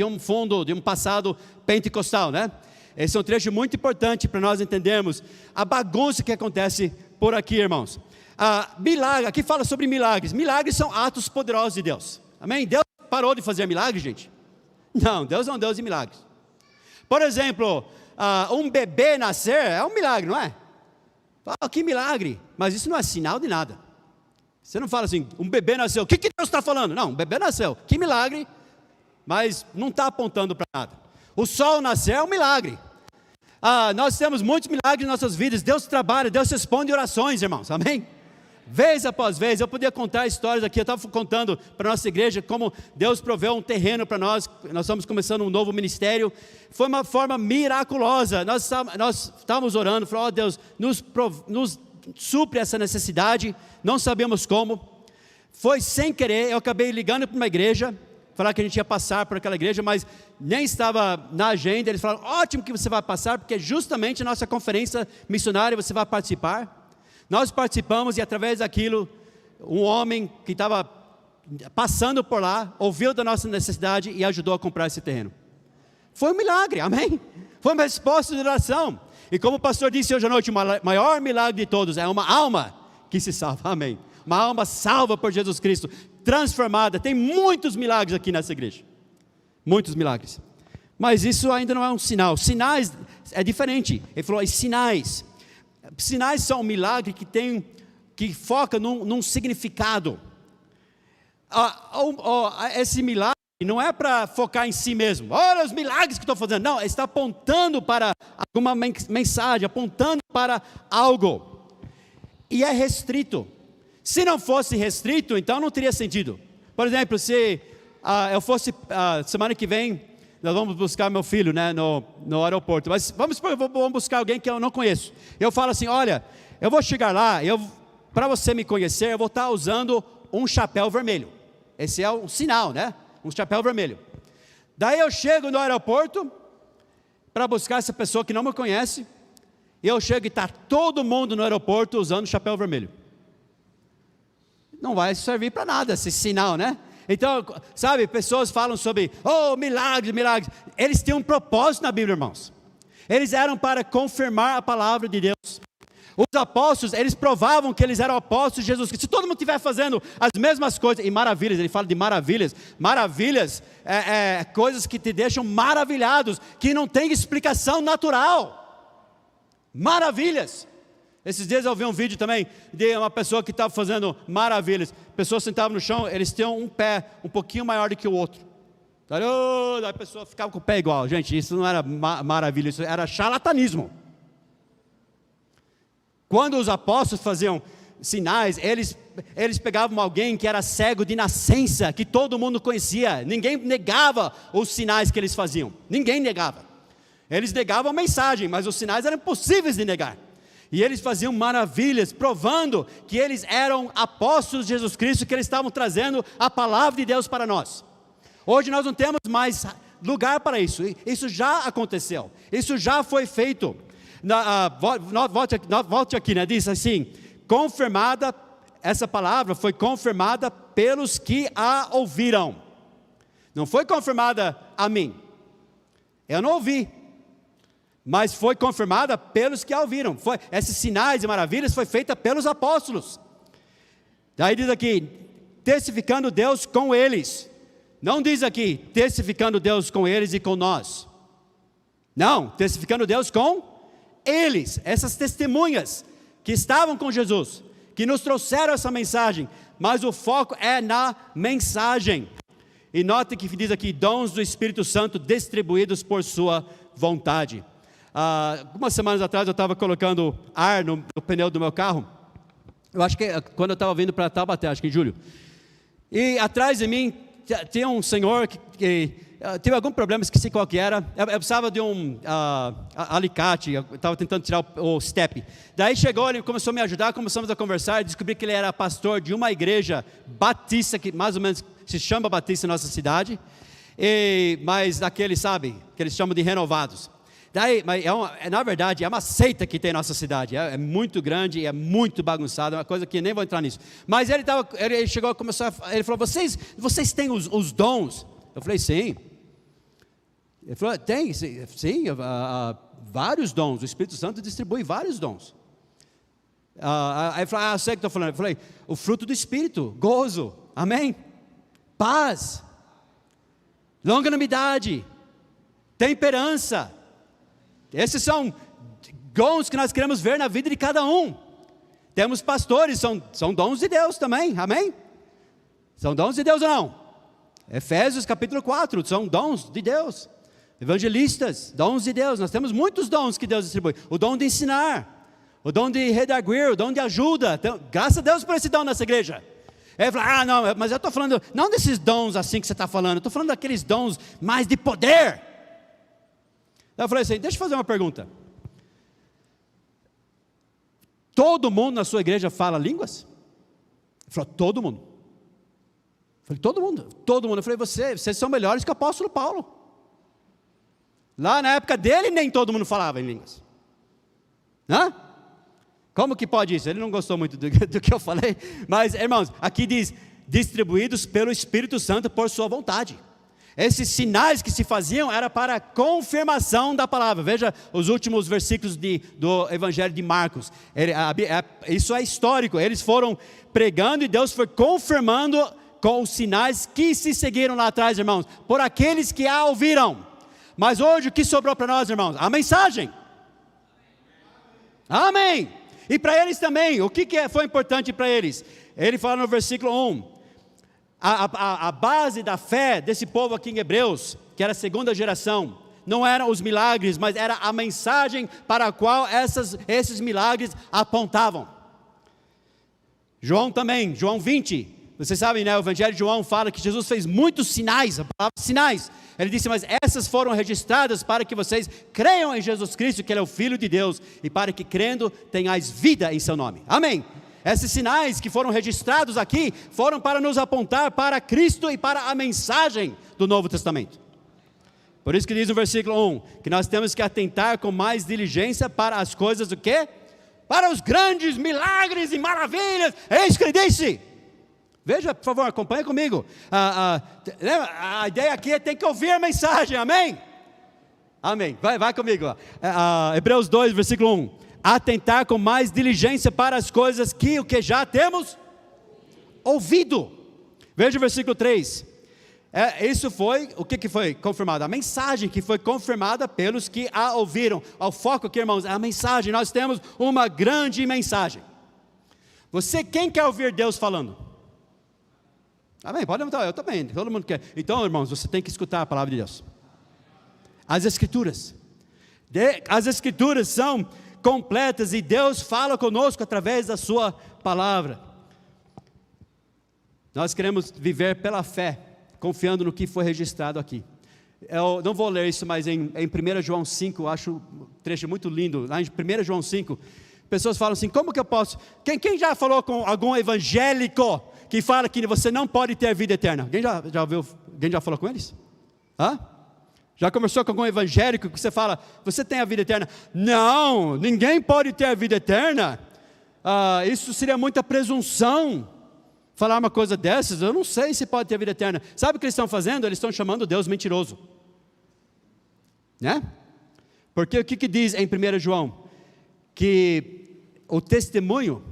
S1: um passado pentecostal, né? Esse é um trecho muito importante para nós entendermos a bagunça que acontece por aqui, irmãos. Milagre, aqui fala sobre milagres. Milagres são atos poderosos de Deus. Amém? Deus parou de fazer milagres, gente? Não, Deus é um Deus de milagres. Por exemplo, um bebê nascer é um milagre, não é? Que milagre, mas isso não é sinal de nada. Você não fala assim, um bebê nasceu, o que Deus está falando? Não, um bebê nasceu, que milagre, mas não está apontando para nada. O sol nascer é um milagre. Nós temos muitos milagres em nossas vidas, Deus trabalha, Deus responde orações, irmãos, amém? Vez após vez, eu podia contar histórias aqui, eu estava contando para a nossa igreja como Deus proveu um terreno para nós estamos começando um novo ministério, foi uma forma miraculosa, nós estávamos orando, falando, Deus, nos supre essa necessidade, não sabemos como, foi sem querer, eu acabei ligando para uma igreja, falar que a gente ia passar por aquela igreja, mas nem estava na agenda, eles falaram, ótimo que você vai passar, porque justamente a nossa conferência missionária você vai participar. Nós participamos e através daquilo, um homem que estava passando por lá, ouviu da nossa necessidade e ajudou a comprar esse terreno. Foi um milagre, amém? Foi uma resposta de oração. E como o pastor disse hoje à noite, o maior milagre de todos é uma alma que se salva, amém? Uma alma salva por Jesus Cristo, transformada. Tem muitos milagres aqui nessa igreja, muitos milagres. Mas isso ainda não é um sinal. Sinais é diferente. Ele falou, sinais. Sinais são um milagre que foca num significado. Esse milagre não é para focar em si mesmo. Olha os milagres que estou fazendo. Não, ele está apontando para alguma mensagem, apontando para algo. E é restrito. Se não fosse restrito, então não teria sentido. Por exemplo, se eu fosse, semana que vem, nós vamos buscar meu filho, né, no aeroporto. Mas vamos buscar alguém que eu não conheço. Eu falo assim, olha, eu vou chegar lá, para você me conhecer, eu vou estar usando um chapéu vermelho. Esse é um sinal, né? Um chapéu vermelho. Daí eu chego no aeroporto para buscar essa pessoa que não me conhece. E eu chego e está todo mundo no aeroporto usando chapéu vermelho. Não vai servir para nada esse sinal, né? Então, sabe, pessoas falam sobre, milagres, milagres. Eles têm um propósito na Bíblia, irmãos. Eles eram para confirmar a palavra de Deus. Os apóstolos, eles provavam que eles eram apóstolos de Jesus Cristo. Se todo mundo estiver fazendo as mesmas coisas, e maravilhas, ele fala de maravilhas. Maravilhas coisas que te deixam maravilhados, que não tem explicação natural. Maravilhas. Esses dias eu vi um vídeo também de uma pessoa que estava fazendo maravilhas. Pessoas sentavam no chão, eles tinham um pé um pouquinho maior do que o outro. Daí a pessoa ficava com o pé igual. Gente, isso não era maravilha, isso era charlatanismo. Quando os apóstolos faziam sinais, eles pegavam alguém que era cego de nascença, que todo mundo conhecia. Ninguém negava os sinais que eles faziam. Ninguém negava. Eles negavam a mensagem, mas os sinais eram impossíveis de negar. E eles faziam maravilhas, provando que eles eram apóstolos de Jesus Cristo, que eles estavam trazendo a palavra de Deus para nós. Hoje nós não temos mais lugar para isso. Isso já aconteceu. Isso já foi feito. Volte aqui, né? Diz assim, confirmada, essa palavra foi confirmada pelos que a ouviram. Não foi confirmada a mim. Eu não ouvi. Mas foi confirmada pelos que a ouviram. Esses sinais e maravilhas foi feita pelos apóstolos. Daí diz aqui, testificando Deus com eles. Não diz aqui, testificando Deus com eles e com nós. Não, testificando Deus com eles. Essas testemunhas que estavam com Jesus, que nos trouxeram essa mensagem. Mas o foco é na mensagem. E note que diz aqui, dons do Espírito Santo distribuídos por sua vontade. Algumas semanas atrás eu estava colocando ar no pneu do meu carro. Eu acho que quando eu estava vindo para Taubaté, acho que em julho. E atrás de mim tinha um senhor que teve algum problema, esqueci qual que era. Eu precisava de um alicate, eu estava tentando tirar o step. Daí chegou, ele começou a me ajudar, começamos a conversar, e descobri que ele era pastor de uma igreja batista, que mais ou menos se chama Batista em nossa cidade. Mas daqueles, sabe, que eles chamam de renovados. Daí, mas na verdade, é uma seita que tem em nossa cidade, é muito grande, é muito bagunçada, é uma coisa que nem vou entrar nisso. Mas ele chegou a começar, ele falou, vocês têm os dons? Eu falei, sim. Ele falou, tem, sim, vários dons, o Espírito Santo distribui vários dons. Aí ele falou, eu sei o que estou falando. Eu falei, o fruto do Espírito, gozo, amém? Paz, longanimidade, temperança. Esses são dons que nós queremos ver na vida de cada um. Temos pastores, são dons de Deus também, amém? São dons de Deus ou não? Efésios capítulo 4, são dons de Deus. Evangelistas, dons de Deus, nós temos muitos dons que Deus distribui. O dom de ensinar, o dom de redarguir, o dom de ajuda. Então, graças a Deus por esse dom nessa igreja. Ele fala, não, mas eu estou falando, não desses dons assim que você está falando, eu estou falando daqueles dons mais de poder. Eu falei assim, deixa eu fazer uma pergunta. Todo mundo na sua igreja fala línguas? Ele falou, todo mundo. Eu falei, todo mundo. Eu falei, vocês são melhores que o apóstolo Paulo. Lá na época dele, nem todo mundo falava em línguas. Hã? Como que pode isso? Ele não gostou muito do que eu falei. Mas, irmãos, aqui diz, distribuídos pelo Espírito Santo por sua vontade. Esses sinais que se faziam era para a confirmação da palavra. Veja os últimos versículos do Evangelho de Marcos. Isso é histórico. Eles foram pregando e Deus foi confirmando com os sinais que se seguiram lá atrás, irmãos, por aqueles que a ouviram. Mas hoje o que sobrou para nós, irmãos? A mensagem. Amém. E para eles também, o que foi importante para eles? Ele fala no versículo 1. A base da fé desse povo aqui em Hebreus, que era a segunda geração, não eram os milagres, mas era a mensagem para a qual esses milagres apontavam. João também, João 20, vocês sabem, né? O Evangelho de João fala que Jesus fez muitos sinais, a palavra sinais. Ele disse, mas essas foram registradas para que vocês creiam em Jesus Cristo, que Ele é o Filho de Deus, e para que crendo tenhais vida em seu nome. Amém. Esses sinais que foram registrados aqui, foram para nos apontar para Cristo e para a mensagem do Novo Testamento. Por isso que diz no versículo 1, que nós temos que atentar com mais diligência para as coisas do quê? Para os grandes milagres e maravilhas. Eis que Ele disse. Veja, por favor, acompanhe comigo. A ideia aqui é ter que ouvir a mensagem, amém? Amém, vai comigo. Hebreus 2, versículo 1. Atentar com mais diligência para as coisas que o que já temos ouvido. Veja o versículo 3. Isso foi, o que foi confirmado? A mensagem que foi confirmada pelos que a ouviram. O foco aqui, irmãos, é a mensagem. Nós temos uma grande mensagem. Quem quer ouvir Deus falando? Amém, pode levantar, eu também, todo mundo quer. Então, irmãos, você tem que escutar a palavra de Deus. As Escrituras. As Escrituras são completas e Deus fala conosco através da sua palavra. Nós queremos viver pela fé, confiando no que foi registrado aqui. Eu não vou ler isso, mas em 1 João 5, eu acho um trecho muito lindo. Lá em 1 João 5, pessoas falam assim, como que eu posso... Quem já falou com algum evangélico que fala que você não pode ter vida eterna? Alguém já ouviu? Alguém já falou com eles? Já conversou com algum evangélico que você fala, você tem a vida eterna? Não, ninguém pode ter a vida eterna. Isso seria muita presunção, falar uma coisa dessas. Eu não sei se pode ter a vida eterna. Sabe o que eles estão fazendo? Eles estão chamando Deus mentiroso, né? Porque o que diz em 1 João? Que o testemunho,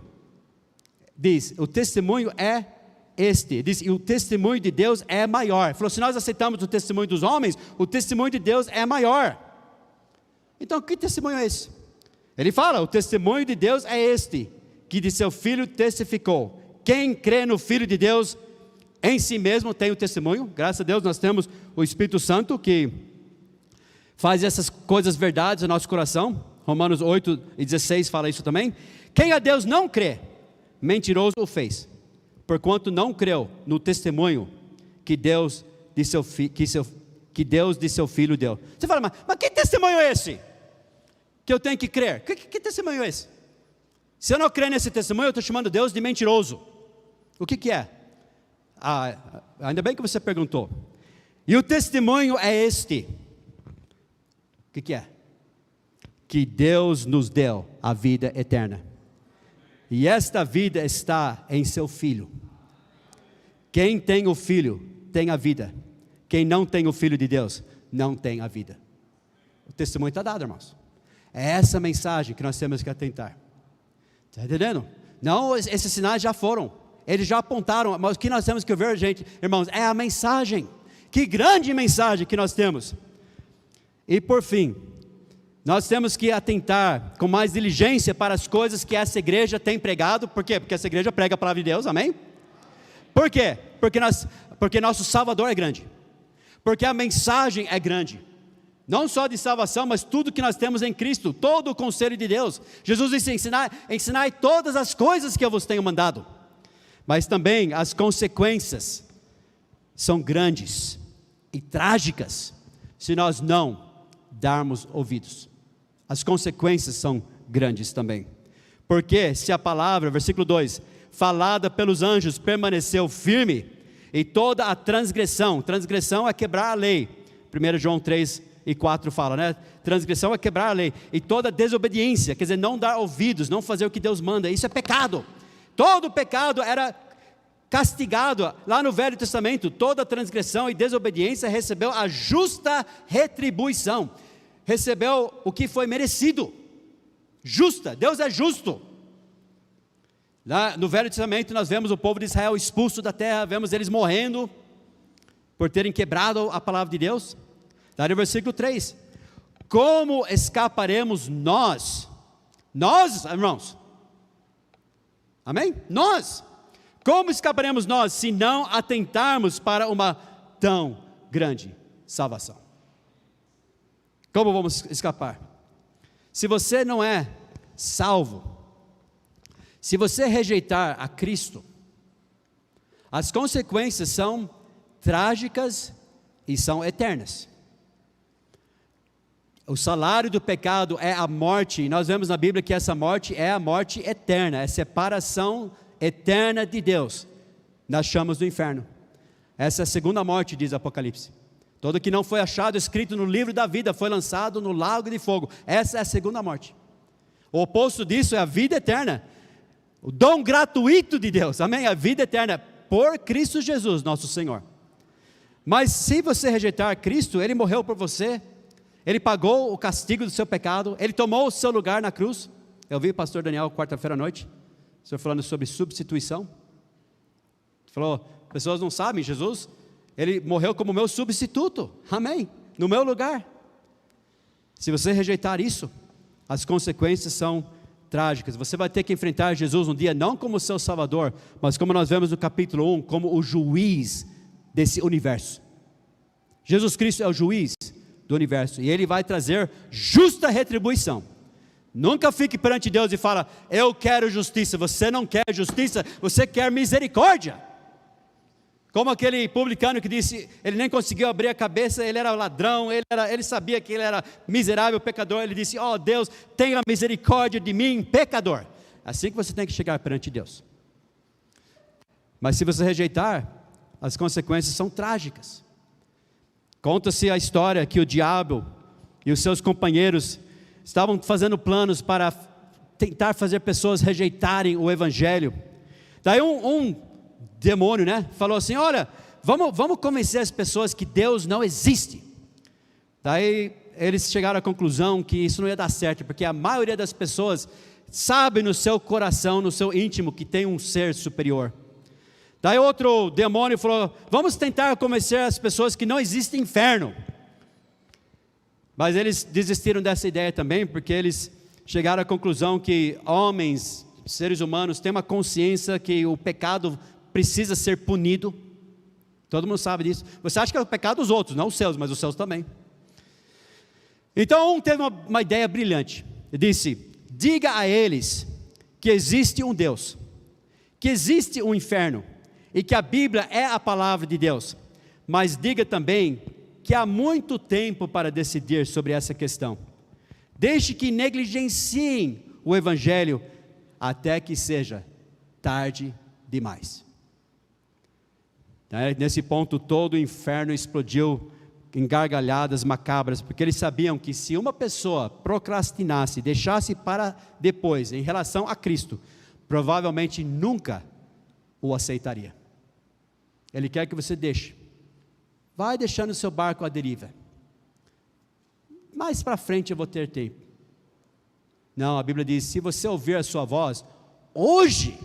S1: diz, o testemunho é diz, e o testemunho de Deus é maior. Falou, se nós aceitamos o testemunho dos homens, o testemunho de Deus é maior. Então, que testemunho é esse? Ele fala, o testemunho de Deus é este, que de seu Filho testificou. Quem crê no Filho de Deus, em si mesmo tem o testemunho. Graças a Deus nós temos o Espírito Santo, que faz essas coisas verdades no nosso coração. Romanos 8 e 16 fala isso também. Quem a Deus não crê, mentiroso o fez, porquanto não creu no testemunho que Deus de seu Filho deu. Você fala, mas que testemunho é esse? Que eu tenho que crer? Que testemunho é esse? Se eu não crer nesse testemunho, eu estou chamando Deus de mentiroso. O que é? Ainda bem que você perguntou. E o testemunho é este. O que é? Que Deus nos deu a vida eterna. E esta vida está em seu Filho. Quem tem o Filho, tem a vida. Quem não tem o Filho de Deus, não tem a vida. O testemunho está dado, irmãos. É essa mensagem que nós temos que atentar. Está entendendo? Não, esses sinais já foram. Eles já apontaram, mas o que nós temos que ver, gente, irmãos, é a mensagem. Que grande mensagem que nós temos. E por fim, nós temos que atentar com mais diligência para as coisas que essa igreja tem pregado. Por quê? Porque essa igreja prega a palavra de Deus, amém? Por quê? Porque nosso Salvador é grande. Porque a mensagem é grande. Não só de salvação, mas tudo que nós temos em Cristo. Todo o conselho de Deus. Jesus disse, ensinai todas as coisas que eu vos tenho mandado. Mas também as consequências são grandes e trágicas se nós não darmos ouvidos. As consequências são grandes também. Porque se a palavra, versículo 2, falada pelos anjos permaneceu firme, e toda a transgressão é quebrar a lei. 1 João 3 e 4 fala, né? Transgressão é quebrar a lei. E toda desobediência, quer dizer, não dar ouvidos, não fazer o que Deus manda, isso é pecado. Todo pecado era castigado. Lá no Velho Testamento, toda transgressão e desobediência recebeu a justa retribuição. Recebeu o que foi merecido. Justa, Deus é justo. Lá no Velho Testamento nós vemos o povo de Israel expulso da terra, vemos eles morrendo por terem quebrado a palavra de Deus. Lá no versículo 3, como escaparemos nós, irmãos, amém? Como escaparemos nós, se não atentarmos para uma tão grande salvação? Como vamos escapar? Se você não é salvo, se você rejeitar a Cristo, as consequências são trágicas e são eternas. O salário do pecado é a morte, e nós vemos na Bíblia que essa morte é a morte eterna, é a separação eterna de Deus, nas chamas do inferno. Essa é a segunda morte, diz Apocalipse. Todo que não foi achado escrito no livro da vida foi lançado no lago de fogo. Essa é a segunda morte. O oposto disso é a vida eterna, o dom gratuito de Deus, amém? A vida eterna por Cristo Jesus, nosso Senhor. Mas se você rejeitar Cristo, Ele morreu por você, Ele pagou o castigo do seu pecado, Ele tomou o seu lugar na cruz. Eu vi o pastor Daniel quarta-feira à noite, o senhor falando sobre substituição. Ele falou, pessoas não sabem, Jesus, Ele morreu como meu substituto, amém, no meu lugar. Se você rejeitar isso, as consequências são trágicas. Você vai ter que enfrentar Jesus um dia, não como seu Salvador, mas como nós vemos no capítulo 1, como o juiz desse universo. Jesus Cristo é o juiz do universo, e Ele vai trazer justa retribuição. Nunca fique perante Deus e fala, eu quero justiça. Você não quer justiça, você quer misericórdia. Como aquele publicano que disse, ele nem conseguiu abrir a cabeça, ele era ladrão, ele sabia que ele era miserável, pecador. Ele disse, ó Deus, tenha misericórdia de mim, pecador. Assim que você tem que chegar perante Deus. Mas se você rejeitar, as consequências são trágicas. Conta-se a história que o diabo e os seus companheiros estavam fazendo planos para tentar fazer pessoas rejeitarem o Evangelho. Daí um demônio, falou assim, olha, vamos convencer as pessoas que Deus não existe. Daí eles chegaram à conclusão que isso não ia dar certo, porque a maioria das pessoas sabe no seu coração, no seu íntimo, que tem um ser superior. Daí outro demônio falou, vamos tentar convencer as pessoas que não existe inferno. Mas eles desistiram dessa ideia também, porque eles chegaram à conclusão que homens, seres humanos, têm uma consciência que o pecado precisa ser punido. Todo mundo sabe disso. Você acha que é o pecado dos outros, não os seus, mas os seus também. Então um teve uma ideia brilhante. Ele disse, diga a eles que existe um Deus, que existe um inferno, e que a Bíblia é a palavra de Deus. Mas diga também que há muito tempo para decidir sobre essa questão. Deixe que negligenciem o Evangelho até que seja tarde demais. Nesse ponto todo o inferno explodiu em gargalhadas macabras, porque eles sabiam que se uma pessoa procrastinasse, deixasse para depois em relação a Cristo, provavelmente nunca o aceitaria. Ele quer que você deixe. Vai deixando o seu barco à deriva. Mais para frente eu vou ter tempo. Não, a Bíblia diz, se você ouvir a sua voz, hoje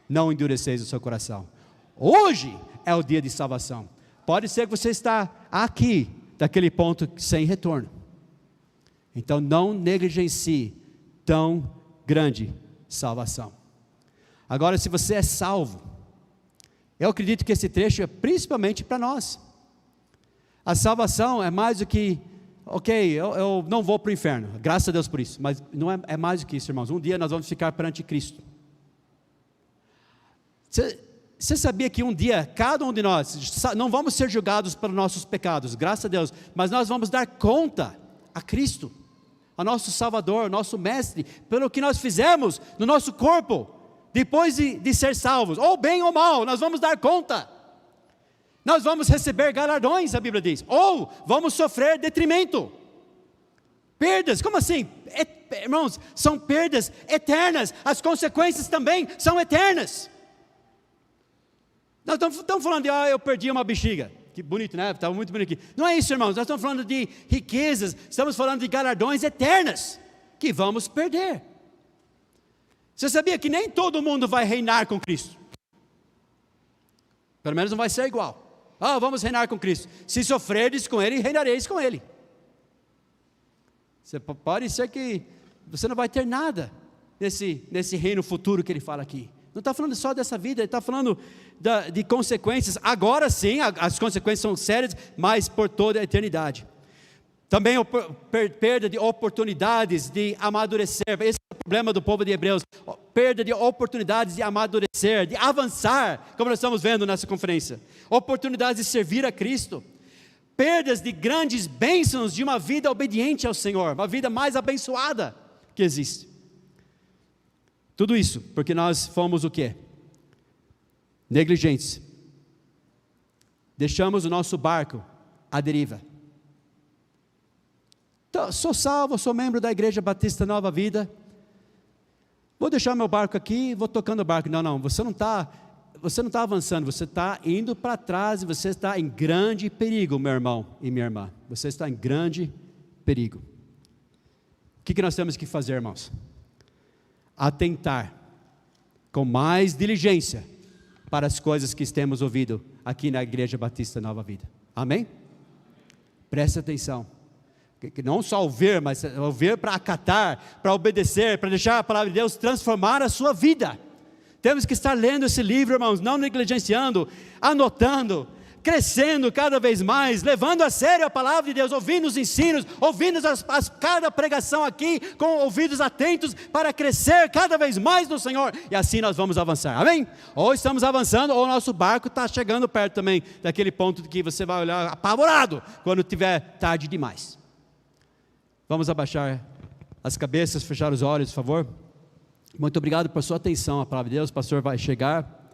S1: não endureceis o seu coração. Hoje é o dia de salvação. Pode ser que você está aqui, daquele ponto sem retorno. Então não negligencie tão grande salvação. Agora, se você é salvo, eu acredito que esse trecho é principalmente para nós. A salvação é mais do que, ok, eu não vou para o inferno, graças a Deus por isso, mas não é mais do que isso, irmãos. Um dia nós vamos ficar perante Cristo. Você sabia que um dia, cada um de nós, não vamos ser julgados pelos nossos pecados, graças a Deus, mas nós vamos dar conta a Cristo, a nosso Salvador, ao nosso Mestre, pelo que nós fizemos no nosso corpo, depois de ser salvos, ou bem ou mal, nós vamos dar conta. Nós vamos receber galardões, a Bíblia diz, ou vamos sofrer detrimento, perdas. Como assim? Irmãos, são perdas eternas, as consequências também são eternas. Nós estamos falando de, eu perdi uma bexiga. Que bonito, né? Estava muito bonito aqui. Não é isso, irmãos. Nós estamos falando de riquezas, estamos falando de galardões eternas, que vamos perder. Você sabia que nem todo mundo vai reinar com Cristo? Pelo menos não vai ser igual. Vamos reinar com Cristo. Se sofrerdes com Ele, reinareis com Ele. Pode ser que você não vai ter nada nesse reino futuro que Ele fala aqui. Não está falando só dessa vida, Ele está falando de consequências. Agora sim, as consequências são sérias, mas por toda a eternidade. Também perda de oportunidades de amadurecer. Esse é o problema do povo de Hebreus. Perda de oportunidades de amadurecer, de avançar, como nós estamos vendo nessa conferência. Oportunidades de servir a Cristo. Perdas de grandes bênçãos de uma vida obediente ao Senhor. Uma vida mais abençoada que existe. Tudo isso porque nós fomos o quê? Negligentes. Deixamos o nosso barco à deriva. Então, sou salvo, sou membro da Igreja Batista Nova Vida. Vou deixar meu barco aqui, vou tocando o barco. Não, você não está avançando, você está indo para trás e você está em grande perigo, meu irmão e minha irmã. Você está em grande perigo. O que nós temos que fazer, irmãos? Atentar com mais diligência para as coisas que temos ouvido aqui na Igreja Batista Nova Vida. Amém? Preste atenção. Que não só ouvir, mas ouvir para acatar, para obedecer, para deixar a palavra de Deus transformar a sua vida. Temos que estar lendo esse livro, irmãos, não negligenciando, anotando, crescendo cada vez mais, levando a sério a palavra de Deus, ouvindo os ensinos, ouvindo cada pregação aqui, com ouvidos atentos, para crescer cada vez mais no Senhor, e assim nós vamos avançar, amém? Ou estamos avançando, ou o nosso barco está chegando perto também, daquele ponto de que você vai olhar apavorado, quando tiver tarde demais. Vamos abaixar as cabeças, fechar os olhos, por favor. Muito obrigado por sua atenção à palavra de Deus, o pastor vai chegar.